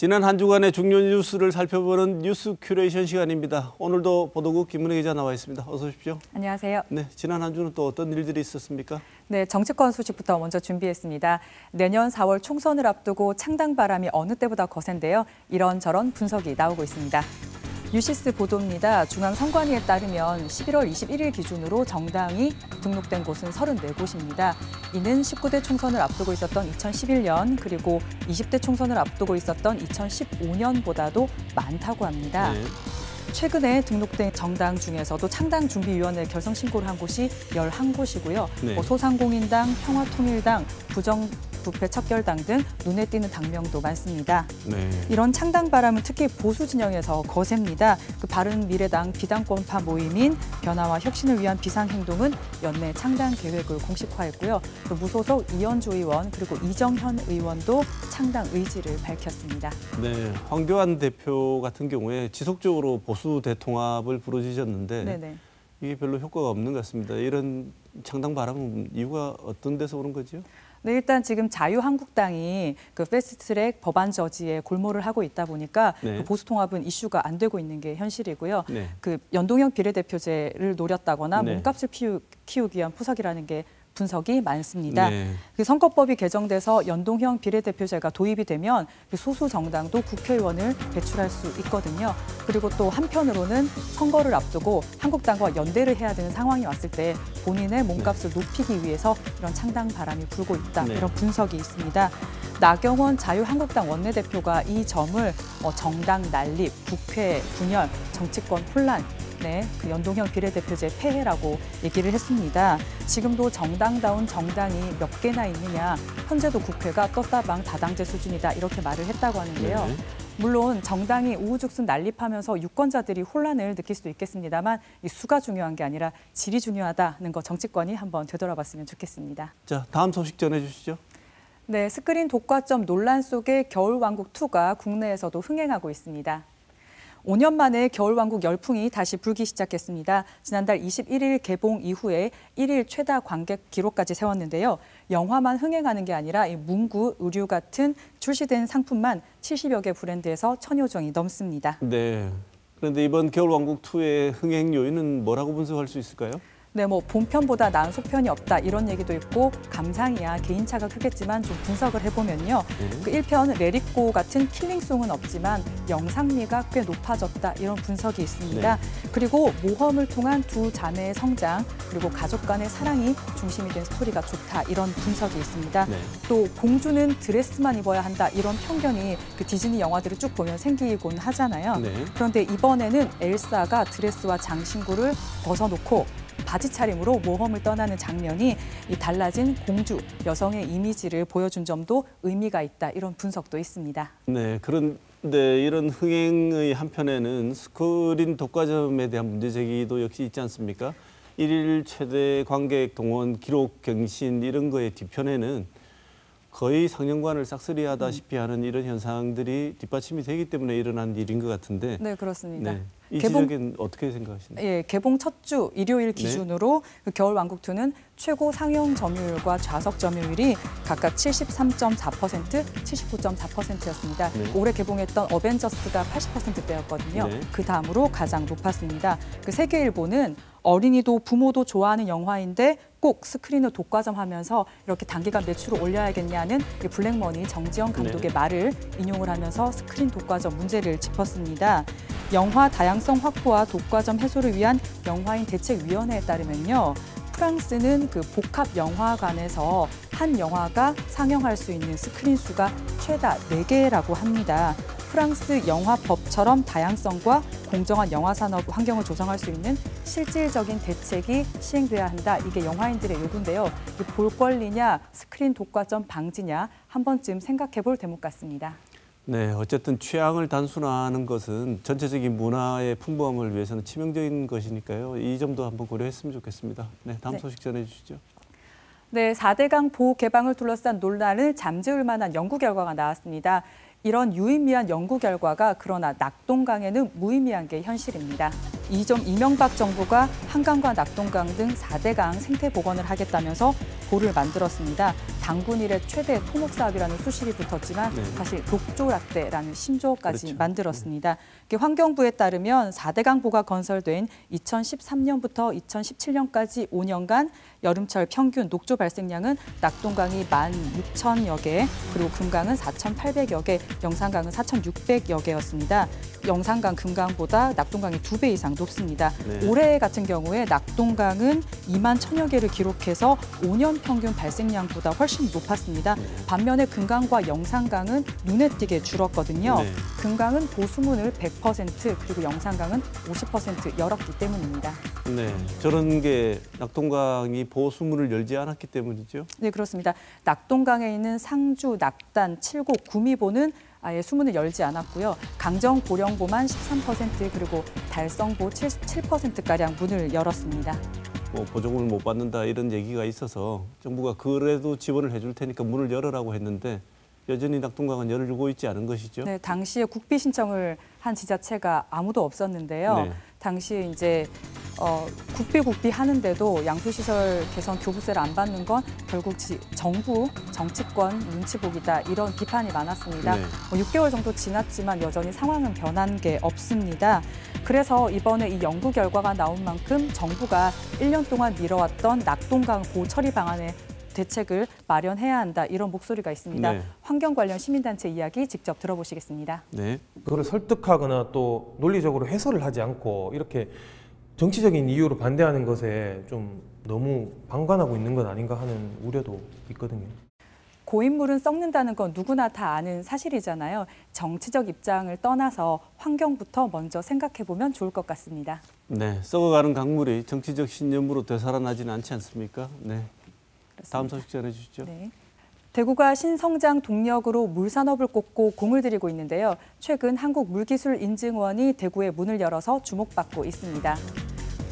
지난 한 주간의 중요 뉴스를 살펴보는 뉴스 큐레이션 시간입니다. 오늘도 보도국 김은혜 기자 나와 있습니다. 어서 오십시오. 안녕하세요. 네, 지난 한 주는 또 어떤 일들이 있었습니까? 네, 정치권 소식부터 먼저 준비했습니다. 내년 4월 총선을 앞두고 창당 바람이 어느 때보다 거센데요. 이런저런 분석이 나오고 있습니다. 뉴시스 보도입니다. 중앙선관위에 따르면 11월 21일 기준으로 정당이 등록된 곳은 34곳입니다. 이는 19대 총선을 앞두고 있었던 2011년 그리고 20대 총선을 앞두고 있었던 2015년보다도 많다고 합니다. 네. 최근에 등록된 정당 중에서도 창당준비위원회 결성 신고를 한 곳이 11곳이고요. 네. 소상공인당, 평화통일당, 부정부패 척결당 등 눈에 띄는 당명도 많습니다. 네. 이런 창당 바람은 특히 보수 진영에서 거셉니다. 바른미래당 비당권파 모임인 변화와 혁신을 위한 비상행동은 연내 창당 계획을 공식화했고요. 또 무소속 이현주 의원 그리고 이정현 의원도 창당 의지를 밝혔습니다. 네, 황교안 대표 같은 경우에 지속적으로 보수 대통합을 부르짖었는데 네네. 이게 별로 효과가 없는 것 같습니다. 이런 창당 바람은 이유가 어떤 데서 오는 거죠? 네, 일단 지금 자유한국당이 패스트트랙 법안 저지에 골몰을 하고 있다 보니까 네. 보수 통합은 이슈가 안 되고 있는 게 현실이고요. 네. 연동형 비례대표제를 노렸다거나 네. 몸값을 키우기 위한 포석이라는 게 분석이 많습니다. 네. 선거법이 개정돼서 연동형 비례대표제가 도입이 되면 소수 정당도 국회의원을 배출할 수 있거든요. 그리고 또 한편으로는 선거를 앞두고 한국당과 연대를 해야 되는 상황이 왔을 때 본인의 몸값을 높이기 위해서 이런 창당 바람이 불고 있다. 네. 이런 분석이 있습니다. 나경원 자유한국당 원내대표가 이 점을 정당 난립, 국회 분열, 정치권 혼란 네, 연동형 비례대표제 폐해라고 얘기를 했습니다. 지금도 정당다운 정당이 몇 개나 있느냐, 현재도 국회가 떴다방 다당제 수준이다 이렇게 말을 했다고 하는데요. 네. 물론 정당이 우후죽순 난립하면서 유권자들이 혼란을 느낄 수도 있겠습니다만 이 수가 중요한 게 아니라 질이 중요하다는 거 정치권이 한번 되돌아봤으면 좋겠습니다. 자, 다음 소식 전해주시죠. 네, 스크린 독과점 논란 속에 겨울왕국2가 국내에서도 흥행하고 있습니다. 5년 만에 겨울왕국 열풍이 다시 불기 시작했습니다. 지난달 21일 개봉 이후에 1일 최다 관객 기록까지 세웠는데요. 영화만 흥행하는 게 아니라 문구, 의류 같은 출시된 상품만 70여 개 브랜드에서 1000여 종이 넘습니다. 네. 그런데 이번 겨울왕국2의 흥행 요인은 뭐라고 분석할 수 있을까요? 네, 본편보다 나은 속편이 없다 이런 얘기도 있고 감상이야 개인차가 크겠지만 좀 분석을 해보면요. 1편 레리꼬 같은 킬링송은 없지만 영상미가 꽤 높아졌다 이런 분석이 있습니다. 네. 그리고 모험을 통한 두 자매의 성장 그리고 가족 간의 사랑이 중심이 된 스토리가 좋다 이런 분석이 있습니다. 네. 또 공주는 드레스만 입어야 한다 이런 편견이 디즈니 영화들을 쭉 보면 생기곤 하잖아요. 네. 그런데 이번에는 엘사가 드레스와 장신구를 벗어놓고 바지 차림으로 모험을 떠나는 장면이 이 달라진 공주, 여성의 이미지를 보여준 점도 의미가 있다. 이런 분석도 있습니다. 네, 그런데 이런 흥행의 한편에는 스크린 독과점에 대한 문제 제기도 역시 있지 않습니까? 일일 최대 관객 동원 기록 갱신 이런 거의 뒤편에는 거의 상영관을 싹쓸이하다시피 하는 이런 현상들이 뒷받침이 되기 때문에 일어난 일인 것 같은데. 네, 그렇습니다. 네. 이 지적은 어떻게 생각하시나요? 예, 개봉 첫 주 일요일 기준으로 네. 겨울왕국2는 최고 상영 점유율과 좌석 점유율이 각각 73.4%, 79.4%였습니다. 네. 올해 개봉했던 어벤져스가 80%대였거든요. 네. 그 다음으로 가장 높았습니다. 세계일보는 어린이도 부모도 좋아하는 영화인데 꼭 스크린을 독과점하면서 이렇게 단기간 매출을 올려야겠냐는 블랙머니 정지영 감독의 네. 말을 인용을 하면서 스크린 독과점 문제를 짚었습니다. 영화 다양성 확보와 독과점 해소를 위한 영화인 대책위원회에 따르면요. 프랑스는 복합 영화관에서 한 영화가 상영할 수 있는 스크린 수가 최다 4개라고 합니다. 프랑스 영화법처럼 다양성과 공정한 영화 산업 환경을 조성할 수 있는 실질적인 대책이 시행돼야 한다. 이게 영화인들의 요구인데요. 볼 권리냐, 스크린 독과점 방지냐 한 번쯤 생각해 볼 대목 같습니다. 네, 어쨌든 취향을 단순화하는 것은 전체적인 문화의 풍부함을 위해서는 치명적인 것이니까요. 이 점도 한번 고려했으면 좋겠습니다. 네, 다음 소식 전해주시죠. 네, 4대강 보호 개방을 둘러싼 논란을 잠재울 만한 연구 결과가 나왔습니다. 이런 유의미한 연구 결과가 그러나 낙동강에는 무의미한 게 현실입니다. 이명박 정부가 한강과 낙동강 등 4대강 생태 복원을 하겠다면서 보를 만들었습니다. 당군 이래 최대 토목 사업이라는 수식이 붙었지만 네. 사실 녹조락대라는 신조어까지 그렇죠. 만들었습니다. 환경부에 따르면 4대강 보가 건설된 2013년부터 2017년까지 5년간 여름철 평균 녹조 발생량은 낙동강이 16,000여 개, 그리고 금강은 4,800여 개, 영산강은 4,600여 개였습니다. 영산강, 금강보다 낙동강이 2배 이상 높습니다. 네. 올해 같은 경우에 낙동강은 2만 1,000여 개를 기록해서 5년 평균 발생량보다 훨씬 높았습니다. 반면에 금강과 영산강은 눈에 띄게 줄었거든요. 네. 금강은 보수문을 100% 그리고 영산강은 50% 열었기 때문입니다. 네, 저런 게 낙동강이 보수문을 열지 않았기 때문이죠. 네, 그렇습니다. 낙동강에 있는 상주, 낙단, 칠곡, 구미보는 아예 수문을 열지 않았고요. 강정, 보령보만 13% 그리고 달성보 7%가량 문을 열었습니다. 뭐 보조금을 못 받는다 이런 얘기가 있어서 정부가 그래도 지원을 해줄 테니까 문을 열어라고 했는데 여전히 낙동강은 열고 있지 않은 것이죠. 네, 당시에 국비 신청을 한 지자체가 아무도 없었는데요. 네. 당시에 이제 국비 하는데도 양수시설 개선 교부세를 안 받는 건 결국 정부 정치권 눈치 보기다 이런 비판이 많았습니다. 네. 6개월 정도 지났지만 여전히 상황은 변한 게 없습니다. 그래서 이번에 이 연구 결과가 나온 만큼 정부가 1년 동안 미뤄왔던 낙동강 보 처리 방안에 대책을 마련해야 한다 이런 목소리가 있습니다. 네. 환경 관련 시민단체 이야기 직접 들어보시겠습니다. 네. 그거를 설득하거나 또 논리적으로 해설을 하지 않고 이렇게 정치적인 이유로 반대하는 것에 좀 너무 방관하고 있는 것 아닌가 하는 우려도 있거든요. 고인물은 썩는다는 건 누구나 다 아는 사실이잖아요. 정치적 입장을 떠나서 환경부터 먼저 생각해보면 좋을 것 같습니다. 네, 썩어가는 강물이 정치적 신념으로 되살아나지는 않지 않습니까? 네. 다음 소식 전해주시죠. 네. 대구가 신성장 동력으로 물산업을 꼽고 공을 들이고 있는데요. 최근 한국물기술인증원이 대구에 문을 열어서 주목받고 있습니다.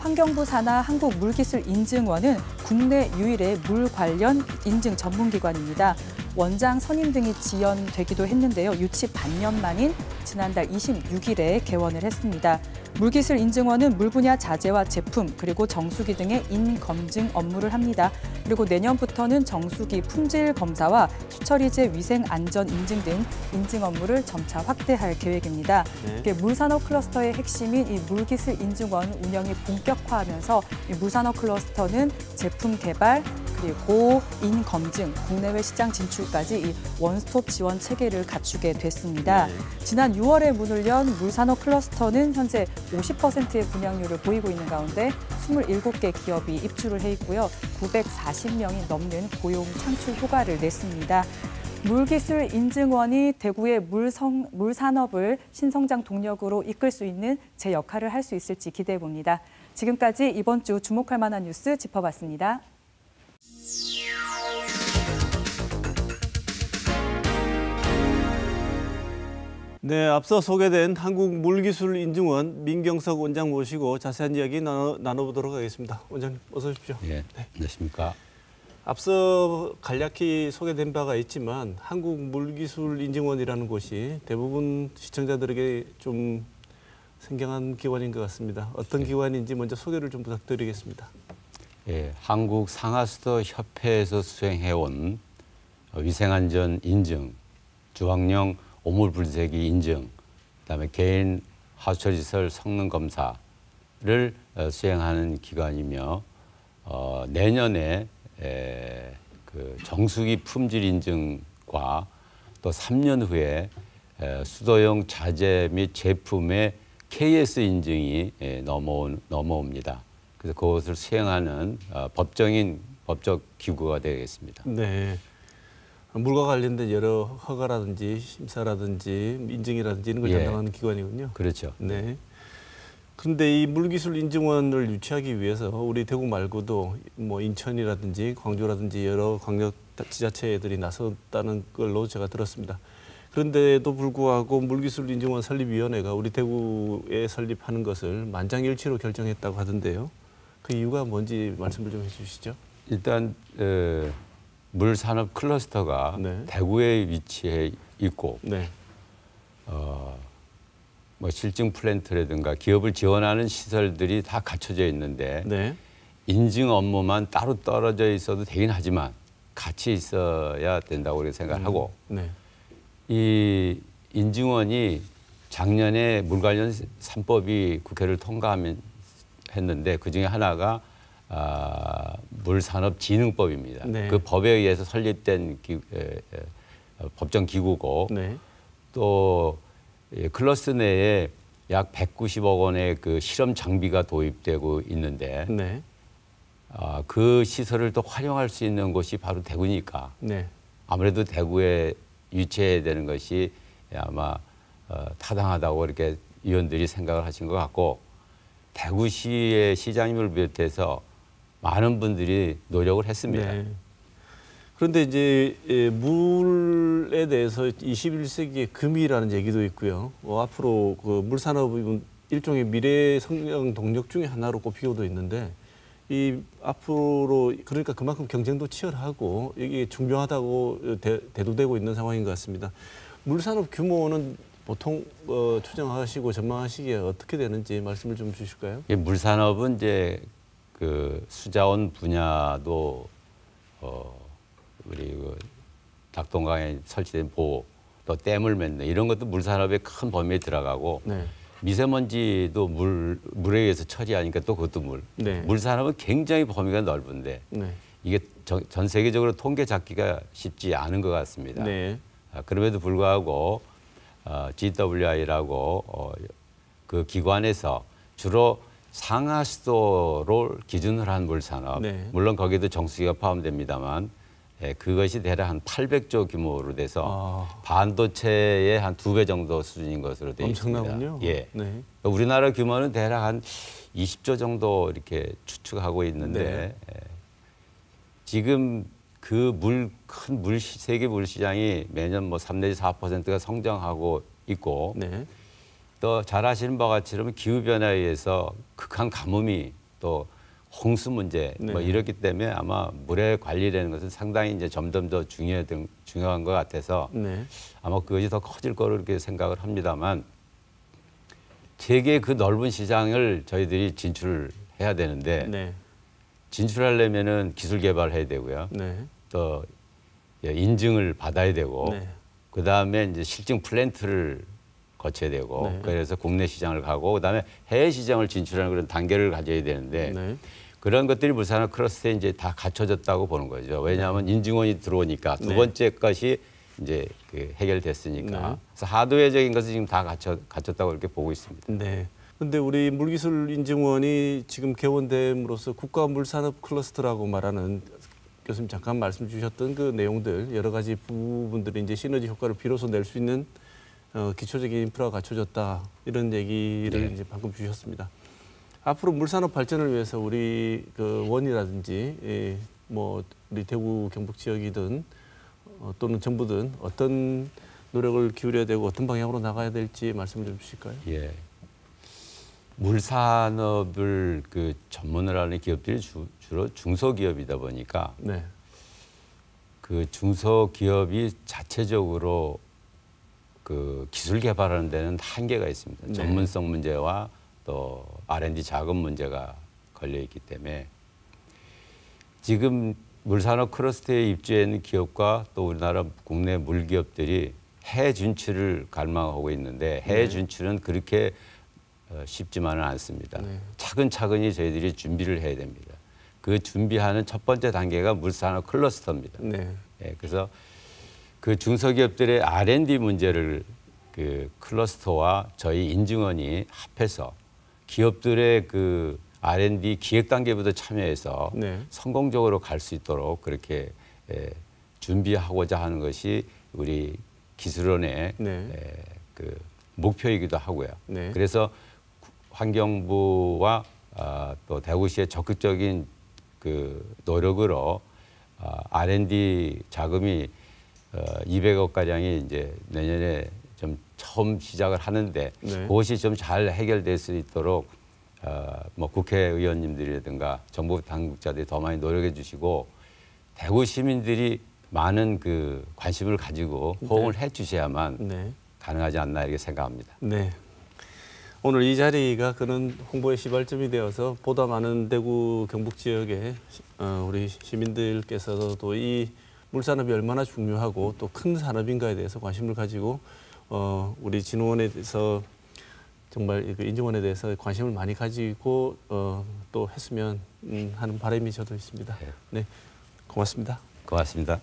환경부 산하 한국물기술인증원은 국내 유일의 물 관련 인증 전문기관입니다. 원장 선임 등이 지연되기도 했는데요. 유치 반년 만인 지난달 26일에 개원을 했습니다. 물기술인증원은 물 분야 자재와 제품 그리고 정수기 등의 인검증 업무를 합니다. 그리고 내년부터는 정수기 품질 검사와 수처리제 위생 안전 인증 등 인증 업무를 점차 확대할 계획입니다. 네. 물산업 클러스터의 핵심인 이 물기술인증원 운영이 본격화하면서 이 물산업 클러스터는 제품 개발 그리고 인검증, 국내외 시장 진출까지 이 원스톱 지원 체계를 갖추게 됐습니다. 네. 지난 6월에 문을 연 물산업 클러스터는 현재 50%의 분양률을 보이고 있는 가운데 27개 기업이 입주를 해 있고요. 940명이 넘는 고용 창출 효과를 냈습니다. 물기술인증원이 대구의 물산업을 신성장 동력으로 이끌 수 있는 제 역할을 할 수 있을지 기대해 봅니다. 지금까지 이번 주 주목할 만한 뉴스 짚어봤습니다. 네, 앞서 소개된 한국물기술인증원 민경석 원장 모시고 자세한 이야기 나눠보도록 하겠습니다. 원장님, 어서 오십시오. 예, 안녕하십니까. 앞서 간략히 소개된 바가 있지만 한국물기술인증원이라는 곳이 대부분 시청자들에게 좀 생경한 기관인 것 같습니다. 어떤 기관인지 먼저 소개를 좀 부탁드리겠습니다. 예, 한국 상하수도 협회에서 수행해온 위생안전 인증, 주황령 오물 불세기 인증, 그다음에 개인 하수처리시설 성능 검사를 수행하는 기관이며 내년에 그 정수기 품질 인증과 또 3년 후에 수도용 자재 및 제품의 KS 인증이 넘어옵니다. 그래서 그것을 수행하는 법적 기구가 되겠습니다. 네. 물과 관련된 여러 허가라든지 심사라든지 인증이라든지 이런 걸 예. 담당하는 기관이군요. 그렇죠. 네. 그런데 이 물기술인증원을 유치하기 위해서 우리 대구 말고도 뭐 인천이라든지 광주라든지 여러 광역 지자체들이 나섰다는 걸로 제가 들었습니다. 그런데도 불구하고 물기술인증원 설립위원회가 우리 대구에 설립하는 것을 만장일치로 결정했다고 하던데요. 그 이유가 뭔지 말씀을 좀 해주시죠. 일단 물산업 클러스터가 네. 대구에 위치해 있고 네. 뭐 실증 플랜트라든가 기업을 지원하는 시설들이 다 갖춰져 있는데 네. 인증 업무만 따로 떨어져 있어도 되긴 하지만 같이 있어야 된다고 그렇게 생각하고 네. 이 인증원이 작년에 물 관련 3법이 국회를 통과했는데 그중에 하나가 물산업진흥법입니다. 네. 그 법에 의해서 설립된 법정 기구고 네. 또 클러스터 내에 약 190억 원의 그 실험 장비가 도입되고 있는데 네. 그 시설을 또 활용할 수 있는 곳이 바로 대구니까 네. 아무래도 대구에 유치해야 되는 것이 아마 타당하다고 이렇게 의원들이 생각을 하신 것 같고 대구시의 시장님을 비롯해서 많은 분들이 노력을 했습니다. 네. 그런데 이제 물에 대해서 21세기의 금이라는 얘기도 있고요. 앞으로 그 물산업은 일종의 미래 성장 동력 중에 하나로 꼽히고도 있는데 이 앞으로 그러니까 그만큼 경쟁도 치열하고 이게 중요하다고 대두되고 있는 상황인 것 같습니다. 물산업 규모는 보통 추정하시고 전망하시기에 어떻게 되는지 말씀을 좀 주실까요? 물산업은 이제 그 수자원 분야도 우리 그 닭동강에 설치된 보호, 또 댐을 맺는 이런 것도 물산업의 큰 범위에 들어가고 네. 미세먼지도 물에 의해서 처리하니까 또 그것도 물. 네. 물산업은 굉장히 범위가 넓은데 네. 이게 전 세계적으로 통계 잡기가 쉽지 않은 것 같습니다. 네. 그럼에도 불구하고 GWI라고 그 기관에서 주로 상하수도를 기준으로 한 물산업, 네. 물론 거기에도 정수기가 포함됩니다만 그것이 대략 한 800조 규모로 돼서 반도체의 한 2배 정도 수준인 것으로 되어 있습니다. 엄청나군요. 예. 네. 우리나라 규모는 대략 한 20조 정도 이렇게 추측하고 있는데 네. 지금 그 큰 세계 물 시장이 매년 뭐 3 내지 4%가 성장하고 있고 네. 또 잘 아시는 바와 같이 기후 변화에 의해서 극한 가뭄이 또 홍수 문제 네. 뭐 이렇기 때문에 아마 물의 관리라는 것은 상당히 이제 점점 더 중요한 것 같아서 네. 아마 그것이 더 커질 거로 이렇게 생각을 합니다만 세계 그 넓은 시장을 저희들이 진출해야 되는데 네. 진출하려면은 기술 개발해야 되고요. 네. 또 인증을 받아야 되고 네. 그 다음에 이제 실증 플랜트를 거쳐야 되고 네. 그래서 국내 시장을 가고 그다음에 해외 시장을 진출하는 그런 단계를 가져야 되는데 네. 그런 것들이 물산업 클러스터에 이제 다 갖춰졌다고 보는 거죠. 왜냐하면 인증원이 들어오니까 두 네. 번째 것이 이제 그 해결됐으니까. 네. 그래서 하드웨어적인 것은 지금 다 갖췄다고 이렇게 보고 있습니다. 네. 근데 우리 물기술 인증원이 지금 개원됨으로써 국가 물산업 클러스터라고 말하는 교수님 잠깐 말씀 주셨던 그 내용들 여러 가지 부분들이 이제 시너지 효과를 비로소 낼 수 있는 기초적인 인프라가 갖춰졌다 이런 얘기를 네. 이제 방금 주셨습니다. 앞으로 물산업 발전을 위해서 우리 그 원이라든지 뭐 우리 대구 경북 지역이든 또는 정부든 어떤 노력을 기울여야 되고 어떤 방향으로 나가야 될지 말씀 좀 주실까요? 예. 물산업을 그 전문을 하는 기업들이 주로 중소기업이다 보니까 네. 그 중소기업이 자체적으로 그 기술 개발하는 데는 한계가 있습니다. 네. 전문성 문제와 또 R&D 자금 문제가 걸려 있기 때문에 지금 물산업 클러스터에 입주해 있는 기업과 또 우리나라 국내 물기업들이 해외 진출을 갈망하고 있는데 해외 네. 진출은 그렇게 쉽지만은 않습니다. 네. 차근차근히 저희들이 준비를 해야 됩니다. 그 준비하는 첫 번째 단계가 물산업 클러스터입니다. 네. 예, 그래서 그 중소기업들의 R&D 문제를 그 클러스터와 저희 인증원이 합해서 기업들의 그 R&D 기획 단계부터 참여해서 네. 성공적으로 갈 수 있도록 그렇게 준비하고자 하는 것이 우리 기술원의 네. 그 목표이기도 하고요. 네. 그래서 환경부와 또 대구시의 적극적인 그 노력으로 R&D 자금이 200억 가량이 이제 내년에 좀 처음 시작을 하는데 네. 그것이 좀 잘 해결될 수 있도록 뭐 국회의원님들이라든가 정부 당국자들이 더 많이 노력해 주시고 대구 시민들이 많은 그 관심을 가지고 호응을 해 주셔야만 네. 가능하지 않나 이렇게 생각합니다. 네. 오늘 이 자리가 그런 홍보의 시발점이 되어서 보다 많은 대구 경북 지역의 우리 시민들께서도 이 물산업이 얼마나 중요하고 또 큰 산업인가에 대해서 관심을 가지고 우리 진흥원에 대해서 정말 그 인증원에 대해서 관심을 많이 가지고 또 했으면 하는 바람이 저도 있습니다. 네, 고맙습니다. 고맙습니다.